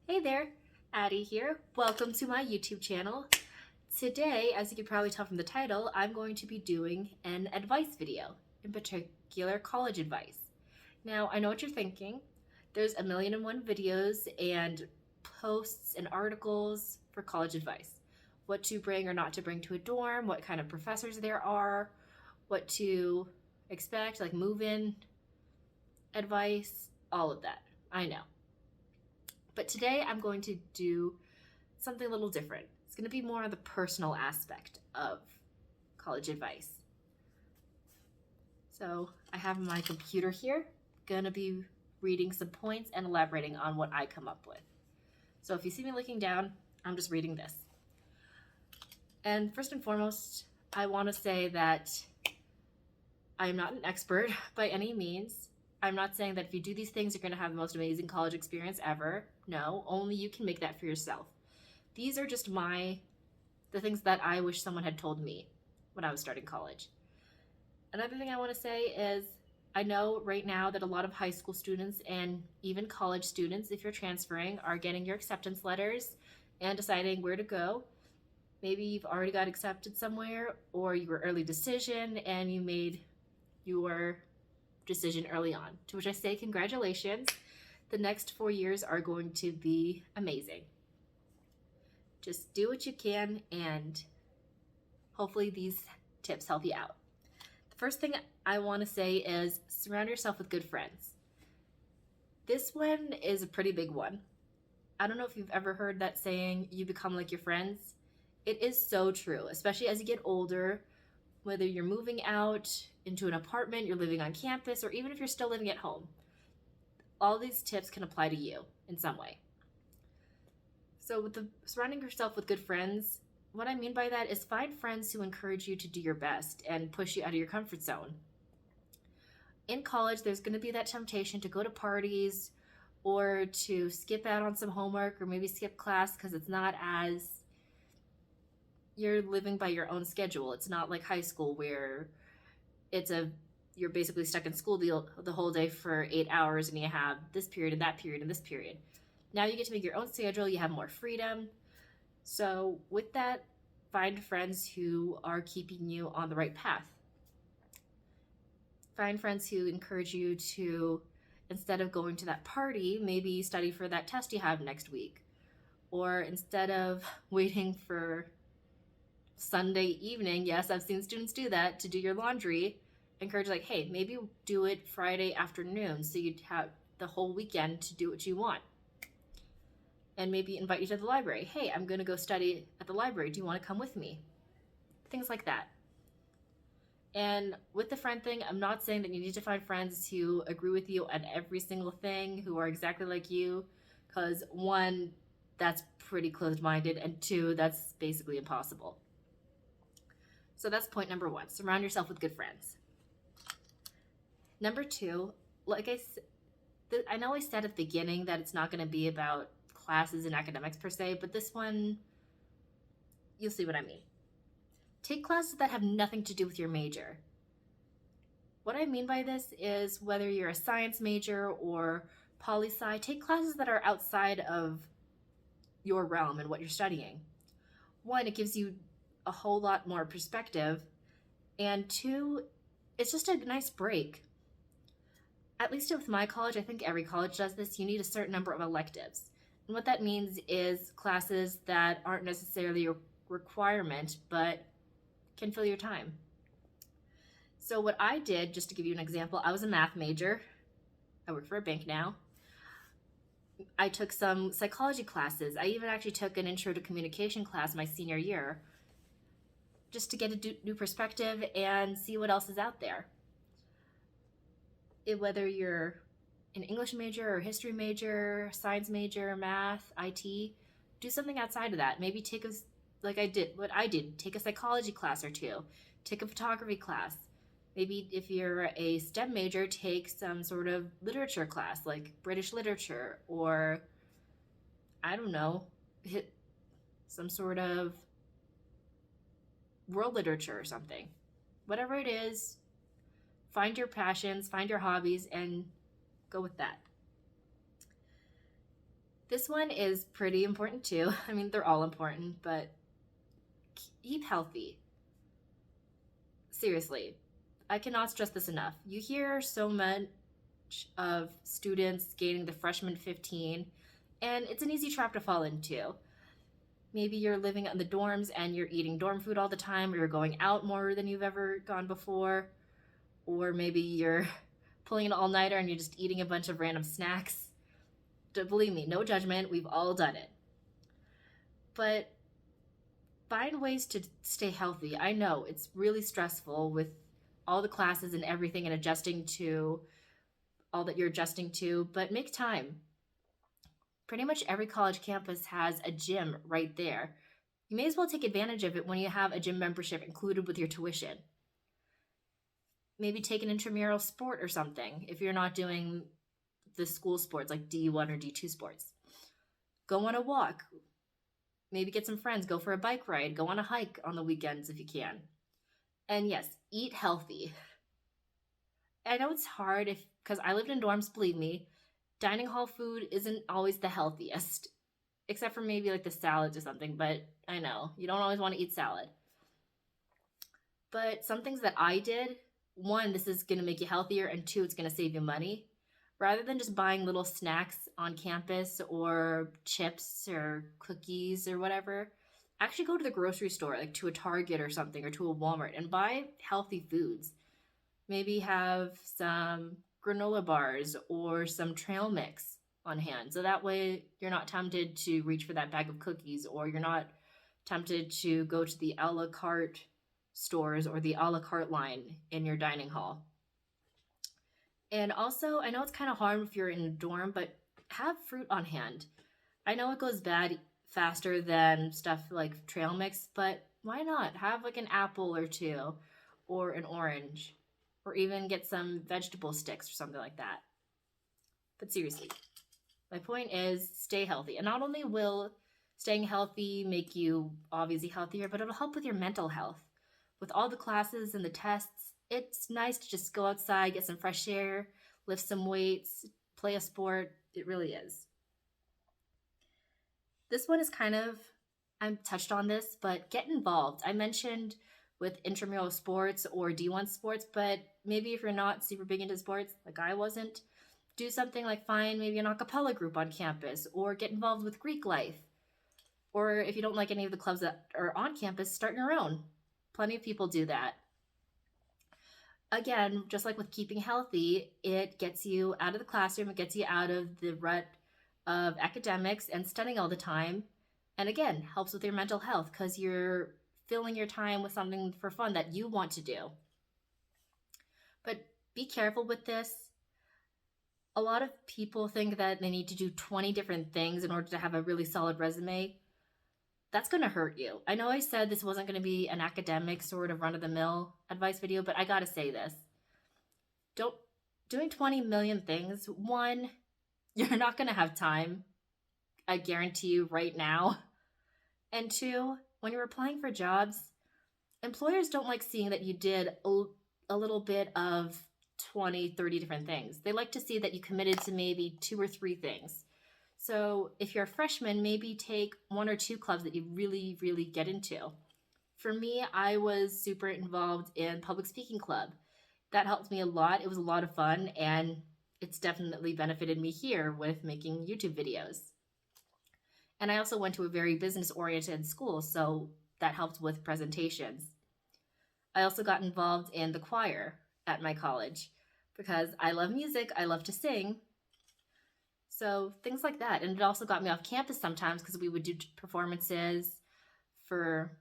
Hey there, Addie here. Welcome to my YouTube channel. Today, as you can probably tell from the title, I'm going to be doing an advice video, in particular college advice. Now, I know what you're thinking. There's a million and one videos and posts and articles for college advice. What to bring or not to bring to a dorm, what kind of professors there are, what to expect, like move-in advice, all of that. I know. But today I'm going to do something a little different. It's going to be more on the personal aspect of college advice. So I have my computer here, going to be reading some points and elaborating on what I come up with. So if you see me looking down, I'm just reading this. And first and foremost, I want to say that I'm not an expert by any means. I'm not saying that if you do these things, you're going to have the most amazing college experience ever. No, only you can make that for yourself. These are just the things that I wish someone had told me when I was starting college. Another thing I want to say is I know right now that a lot of high school students and even college students, if you're transferring, are getting your acceptance letters and deciding where to go. Maybe you've already got accepted somewhere, or you were early decision and you made your decision early on, to which I say congratulations. The next 4 years are going to be amazing. Just do what you can, and hopefully these tips help you out. The first thing I want to say is surround yourself with good friends. This one is a pretty big one. I don't know if you've ever heard that saying, you become like your friends. It is so true, especially as you get older, whether you're moving out into an apartment, you're living on campus, or even if you're still living at home. All these tips can apply to you in some way. So with surrounding yourself with good friends, what I mean by that is find friends who encourage you to do your best and push you out of your comfort zone. In college, there's going to be that temptation to go to parties or to skip out on some homework or maybe skip class because it's not as you're living by your own schedule. It's not like high school where you're basically stuck in school the whole day for 8 hours and you have this period and that period and this period. Now you get to make your own schedule, you have more freedom. So with that, find friends who are keeping you on the right path. Find friends who encourage you to, instead of going to that party, maybe study for that test you have next week. Or instead of waiting for Sunday evening, yes, I've seen students do that, to do your laundry, encourage like, hey, maybe do it Friday afternoon so you'd have the whole weekend to do what you want. And maybe invite you to the library. Hey, I'm going to go study at the library. Do you want to come with me? Things like that. And with the friend thing, I'm not saying that you need to find friends who agree with you on every single thing, who are exactly like you, because one, that's pretty closed-minded, and two, that's basically impossible. So that's point number one, surround yourself with good friends. Number two, like I know I said at the beginning that it's not going to be about classes and academics per se, but this one, you'll see what I mean. Take classes that have nothing to do with your major. What I mean by this is whether you're a science major or poli-sci, take classes that are outside of your realm and what you're studying. One, it gives you a whole lot more perspective, and two, it's just a nice break. At least with my college, I think every college does this, you need a certain number of electives. And what that means is classes that aren't necessarily a requirement, but can fill your time. So what I did, just to give you an example, I was a math major. I work for a bank now. I took some psychology classes. I even actually took an intro to communication class my senior year, just to get a new perspective and see what else is out there. Whether you're an English major or history major, science major, math, IT, do something outside of that. Maybe take take a psychology class or two, take a photography class. Maybe if you're a STEM major, take some sort of literature class like British literature, or I don't know, hit some sort of world literature or something. Whatever it is, find your passions, find your hobbies, and go with that. This one is pretty important too. I mean, they're all important, but eat healthy. Seriously, I cannot stress this enough. You hear so much of students gaining the freshman 15, and it's an easy trap to fall into. Maybe you're living in the dorms and you're eating dorm food all the time, or you're going out more than you've ever gone before, or maybe you're pulling an all-nighter and you're just eating a bunch of random snacks. Believe me, no judgment, we've all done it. But find ways to stay healthy. I know it's really stressful with all the classes and everything and adjusting to all that you're adjusting to, but make time. Pretty much every college campus has a gym right there. You may as well take advantage of it when you have a gym membership included with your tuition. Maybe take an intramural sport or something if you're not doing the school sports like D1 or D2 sports. Go on a walk. Maybe get some friends, go for a bike ride, go on a hike on the weekends if you can. And yes, eat healthy. I know it's hard because I lived in dorms, believe me, dining hall food isn't always the healthiest, except for maybe like the salads or something, but I know, you don't always want to eat salad. But some things that I did, one, this is going to make you healthier, and two, it's going to save you money. Rather than just buying little snacks on campus or chips or cookies or whatever, actually go to the grocery store, like to a Target or something, or to a Walmart, and buy healthy foods. Maybe have some granola bars or some trail mix on hand. So that way you're not tempted to reach for that bag of cookies, or you're not tempted to go to the a la carte stores or the a la carte line in your dining hall. And also, I know it's kind of hard if you're in a dorm, but have fruit on hand. I know it goes bad faster than stuff like trail mix, but why not? Have like an apple or two, or an orange, or even get some vegetable sticks or something like that. But seriously, my point is stay healthy. And not only will staying healthy make you obviously healthier, but it'll help with your mental health. With all the classes and the tests, it's nice to just go outside, get some fresh air, lift some weights, play a sport. It really is. This one is I touched on this, but get involved. I mentioned with intramural sports or D1 sports, but maybe if you're not super big into sports, like I wasn't, do something like find maybe an a cappella group on campus, or get involved with Greek life. Or if you don't like any of the clubs that are on campus, start your own. Plenty of people do that. Again, just like with keeping healthy, it gets you out of the classroom, it gets you out of the rut of academics and studying all the time. And again, helps with your mental health because you're filling your time with something for fun that you want to do. But be careful with this. A lot of people think that they need to do 20 different things in order to have a really solid resume. That's going to hurt you. I know I said this wasn't going to be an academic sort of run-of-the-mill advice video, but I got to say this. Doing 20 million things, one, you're not going to have time, I guarantee you right now. And two, when you're applying for jobs, employers don't like seeing that you did a little bit of 20, 30 different things. They like to see that you committed to maybe 2 or 3 things. So if you're a freshman, maybe take 1 or 2 clubs that you really, really get into. For me, I was super involved in public speaking club. That helped me a lot. It was a lot of fun, and it's definitely benefited me here with making YouTube videos. And I also went to a very business-oriented school, so that helped with presentations. I also got involved in the choir at my college because I love music, I love to sing. So things like that. And it also got me off campus sometimes because we would do performances for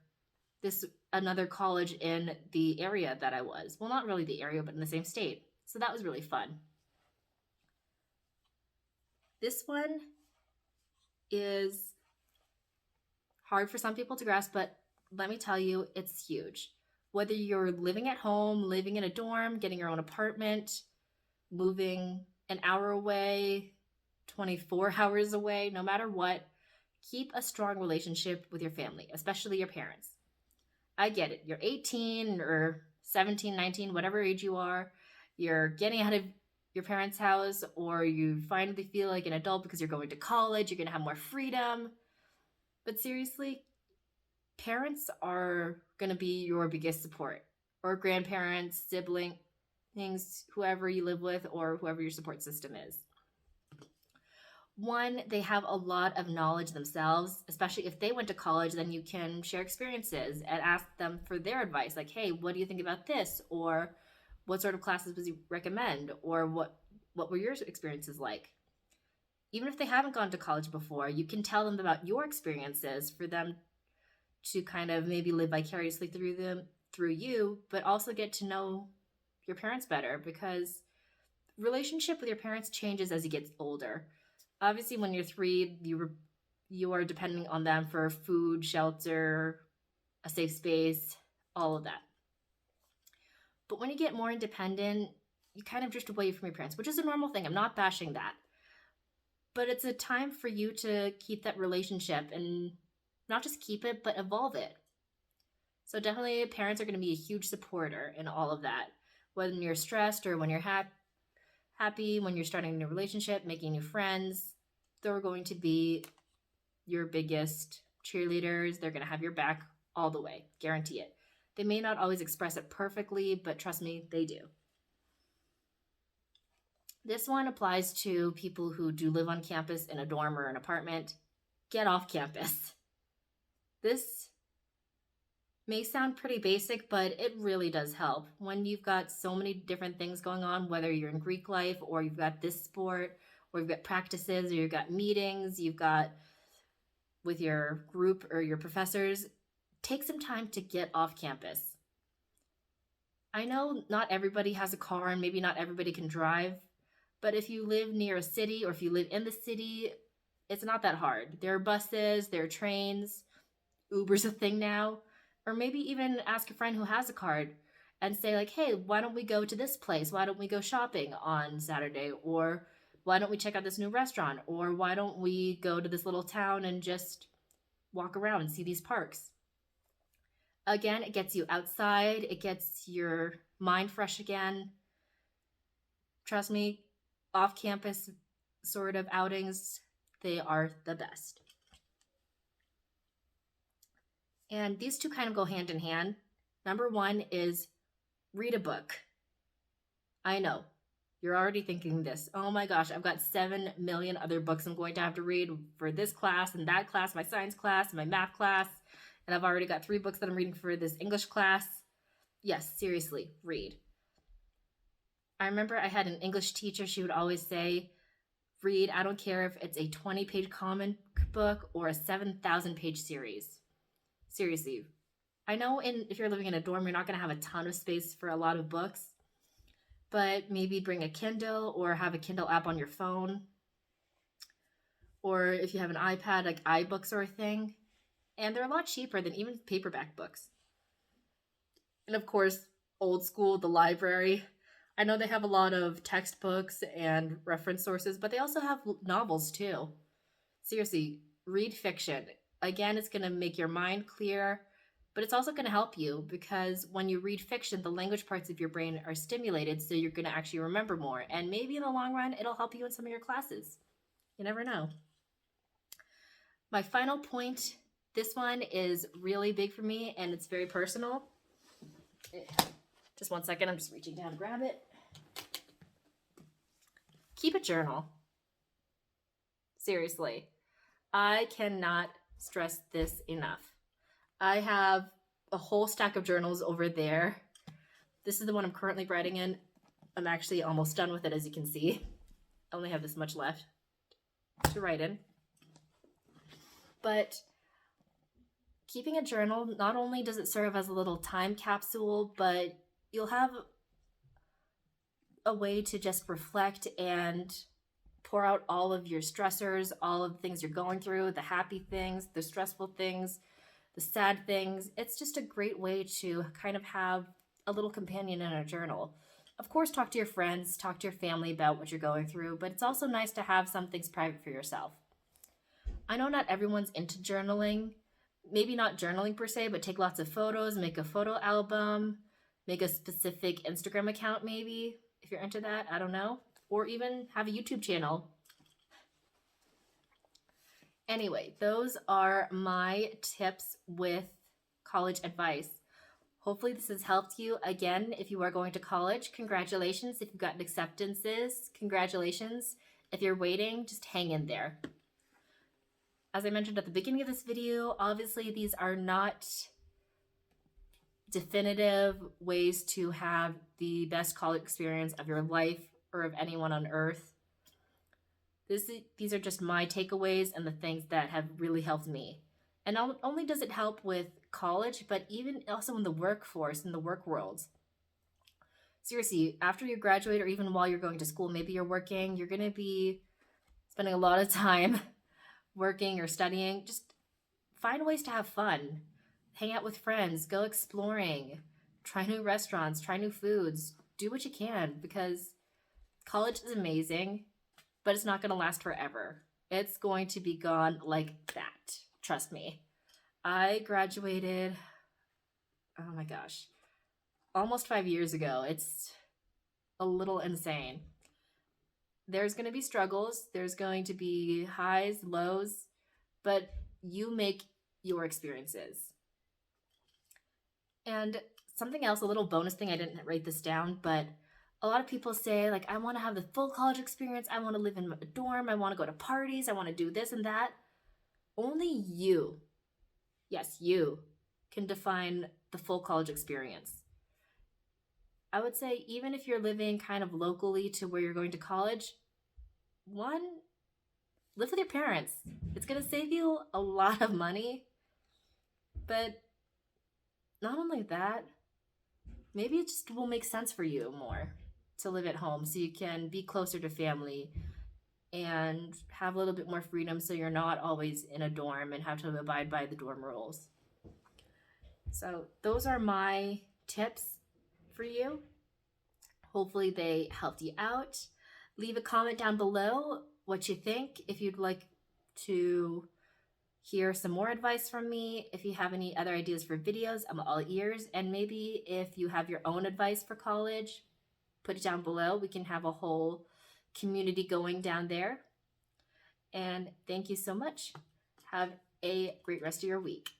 another college in the area that I was. Well, not really the area, but in the same state. So that was really fun. This one is hard for some people to grasp, but let me tell you, it's huge. Whether you're living at home, living in a dorm, getting your own apartment, moving an hour away, 24 hours away, no matter what, keep a strong relationship with your family, especially your parents. I get it. You're 18 or 17, 19, whatever age you are. You're getting out of your parents' house, or you finally feel like an adult because you're going to college, you're going to have more freedom. But seriously, parents are going to be your biggest support, or grandparents, siblings, whoever you live with, or whoever your support system is. One, they have a lot of knowledge themselves, especially if they went to college, then you can share experiences and ask them for their advice. Like, hey, what do you think about this? Or what sort of classes would you recommend? Or what were your experiences like? Even if they haven't gone to college before, you can tell them about your experiences for them to kind of maybe live vicariously through you, but also get to know your parents better, because relationship with your parents changes as you get older. Obviously, when you're 3, you are depending on them for food, shelter, a safe space, all of that. But when you get more independent, you kind of drift away from your parents, which is a normal thing. I'm not bashing that. But it's a time for you to keep that relationship, and not just keep it, but evolve it. So definitely parents are going to be a huge supporter in all of that. When you're stressed or when you're happy, when you're starting a new relationship, making new friends, they're going to be your biggest cheerleaders. They're going to have your back all the way. Guarantee it. They may not always express it perfectly, but trust me, they do. This one applies to people who do live on campus in a dorm or an apartment. Get off campus. This may sound pretty basic, but it really does help. When you've got so many different things going on, whether you're in Greek life, or you've got this sport, or you've got practices, or you've got meetings, you've got with your group or your professors, take some time to get off campus. I know not everybody has a car and maybe not everybody can drive, but if you live near a city or if you live in the city, it's not that hard. There are buses, there are trains, Uber's a thing now. Or maybe even ask a friend who has a card and say like, hey, why don't we go to this place? Why don't we go shopping on Saturday? Or why don't we check out this new restaurant? Or why don't we go to this little town and just walk around and see these parks? Again, it gets you outside. It gets your mind fresh again. Trust me, off-campus sort of outings, they are the best. And these two kind of go hand in hand. Number 1 is read a book. I know, you're already thinking this. Oh my gosh, I've got 7 million other books I'm going to have to read for this class and that class, my science class, my math class, and I've already got 3 books that I'm reading for this English class. Yes, seriously, read. I remember I had an English teacher, she would always say, read, I don't care if it's a 20-page comic book or a 7,000-page series. Seriously, I know if you're living in a dorm, you're not going to have a ton of space for a lot of books, but maybe bring a Kindle or have a Kindle app on your phone. Or if you have an iPad, like iBooks or a thing. And they're a lot cheaper than even paperback books. And of course, old school, the library. I know they have a lot of textbooks and reference sources, but they also have novels too. Seriously, read fiction. Again, it's going to make your mind clear, but it's also going to help you, because when you read fiction, the language parts of your brain are stimulated, so you're going to actually remember more. And maybe in the long run, it'll help you in some of your classes. You never know. My final point, this one is really big for me, and it's very personal. Just one second, I'm just reaching down to grab it. Keep a journal. Seriously, I cannot stress this enough. I have a whole stack of journals over there. This is the one I'm currently writing in. I'm actually almost done with it, as you can see. I only have this much left to write in. But keeping a journal, not only does it serve as a little time capsule, but you'll have a way to just reflect and pour out all of your stressors, all of the things you're going through, the happy things, the stressful things, the sad things. It's just a great way to kind of have a little companion in a journal. Of course, talk to your friends, talk to your family about what you're going through, but it's also nice to have some things private for yourself. I know not everyone's into journaling. Maybe not journaling per se, but take lots of photos, make a photo album, make a specific Instagram account maybe, if you're into that, I don't know. or even have a YouTube channel. Anyway, those are my tips with college advice. Hopefully this has helped you. Again, if you are going to college, congratulations. If you've gotten acceptances, congratulations. If you're waiting, just hang in there. As I mentioned at the beginning of this video, obviously these are not definitive ways to have the best college experience of your life or of anyone on earth. These are just my takeaways and the things that have really helped me. And not only does it help with college, but even also in the workforce, in the work world. Seriously, after you graduate or even while you're going to school, maybe you're working, you're going to be spending a lot of time working or studying. Just find ways to have fun. Hang out with friends, go exploring, try new restaurants, try new foods, do what you can, because college is amazing, but it's not going to last forever. It's going to be gone like that. Trust me. I graduated, oh my gosh, almost 5 years ago. It's a little insane. There's going to be struggles. There's going to be highs, lows, but you make your experiences. And something else, a little bonus thing, I didn't write this down, but a lot of people say, like, I want to have the full college experience. I want to live in a dorm. I want to go to parties. I want to do this and that. Only you, yes, you, can define the full college experience. I would say even if you're living kind of locally to where you're going to college, one, live with your parents. It's going to save you a lot of money, but not only that, maybe it just will make sense for you more to live at home so you can be closer to family and have a little bit more freedom so you're not always in a dorm and have to abide by the dorm rules. So those are my tips for you. Hopefully they helped you out. Leave a comment down below what you think. If you'd like to hear some more advice from me, if you have any other ideas for videos, I'm all ears. And maybe if you have your own advice for college, put it down below. We can have a whole community going down there. And thank you so much. Have a great rest of your week.